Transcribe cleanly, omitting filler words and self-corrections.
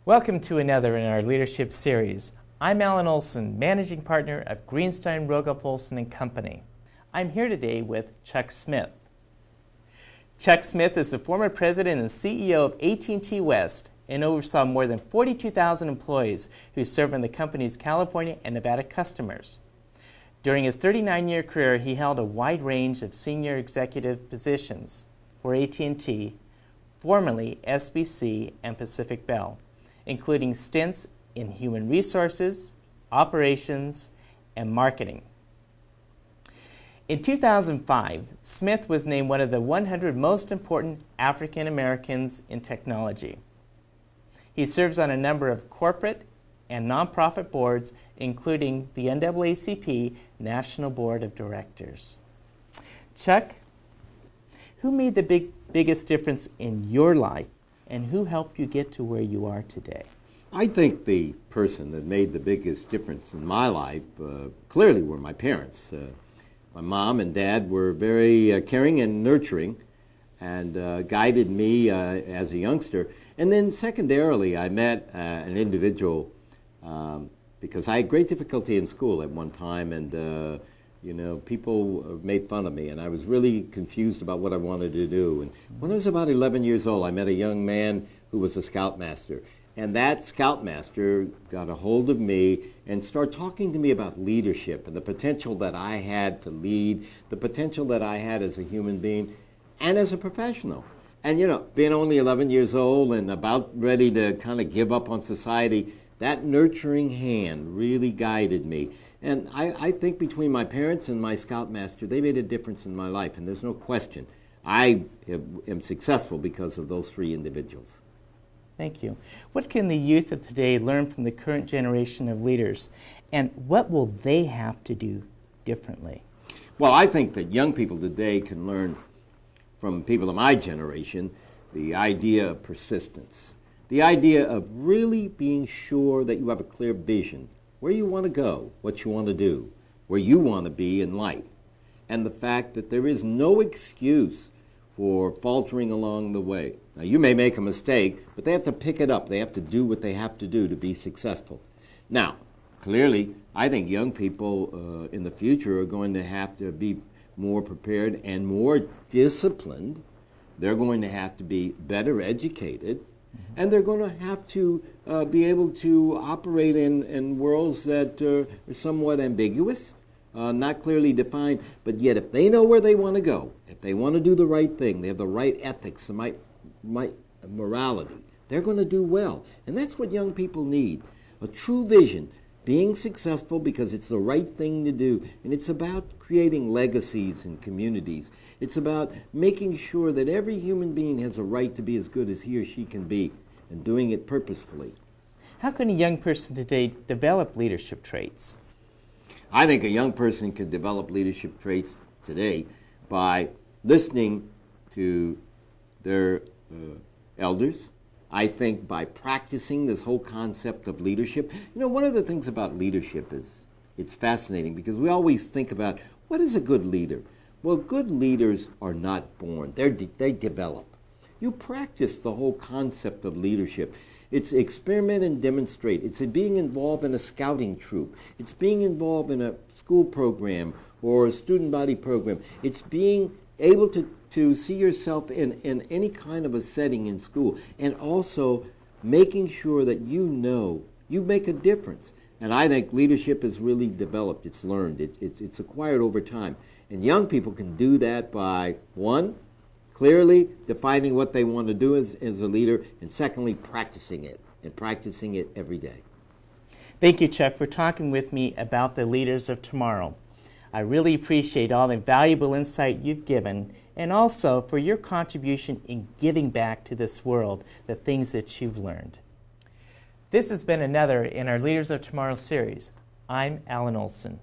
Welcome to another in our leadership series. I'm Alan Olson, managing partner of Greenstein, Rogoff Olson & Company. I'm here today with Chuck Smith. Chuck Smith is the former president and CEO of AT&T West and oversaw more than 42,000 employees who serve in the company's California and Nevada customers. During his 39-year career, he held a wide range of senior executive positions for AT&T, formerly SBC and Pacific Bell, including stints in human resources, operations, and marketing. In 2005, Smith was named one of the 100 most important African Americans in technology. He serves on a number of corporate and nonprofit boards, including the NAACP National Board of Directors. Chuck, who made the biggest difference in your life, and who helped you get to where you are today? I think the person that made the biggest difference in my life clearly were my parents. My mom and dad were very caring and nurturing and guided me as a youngster. And then secondarily, I met an individual because I had great difficulty in school at one time, and people made fun of me, and I was really confused about what I wanted to do. And when I was about 11 years old, I met a young man who was a scoutmaster. And that scoutmaster got a hold of me and started talking to me about leadership and the potential that I had to lead, the potential that I had as a human being and as a professional. And, being only 11 years old and about ready to kind of give up on society, that nurturing hand really guided me. And I think between my parents and my scoutmaster, they made a difference in my life. And there's no question. I am successful because of those three individuals. Thank you. What can the youth of today learn from the current generation of leaders? And what will they have to do differently? Well, I think that young people today can learn from people of my generation the idea of persistence, the idea of really being sure that you have a clear vision, where you want to go, what you want to do, where you want to be in life, and the fact that there is no excuse for faltering along the way. Now, you may make a mistake, but they have to pick it up. They have to do what they have to do to be successful. Now, clearly, I think young people in the future are going to have to be more prepared and more disciplined. They're going to have to be better educated, and they're going to have to be able to operate in worlds that are somewhat ambiguous, not clearly defined, but yet if they know where they want to go, if they want to do the right thing, they have the right ethics, the right morality, they're going to do well. And that's what young people need, a true vision, being successful because it's the right thing to do. And it's about creating legacies in communities. It's about making sure that every human being has a right to be as good as he or she can be, and doing it purposefully. How can a young person today develop leadership traits? I think a young person can develop leadership traits today by listening to their elders. I think by practicing this whole concept of leadership. One of the things about leadership is it's fascinating because we always think about what is a good leader? Well, good leaders are not born. They develop. You practice the whole concept of leadership. It's experiment and demonstrate. It's being involved in a scouting troop. It's being involved in a school program or a student body program. It's being able to see yourself in any kind of a setting in school, and also making sure that you make a difference. And I think leadership is really developed. It's learned. It's acquired over time. And young people can do that by, one, clearly defining what they want to do as a leader, and secondly, practicing it every day. Thank you, Chuck, for talking with me about the leaders of tomorrow. I really appreciate all the valuable insight you've given, and also for your contribution in giving back to this world the things that you've learned. This has been another in our Leaders of Tomorrow series. I'm Alan Olson.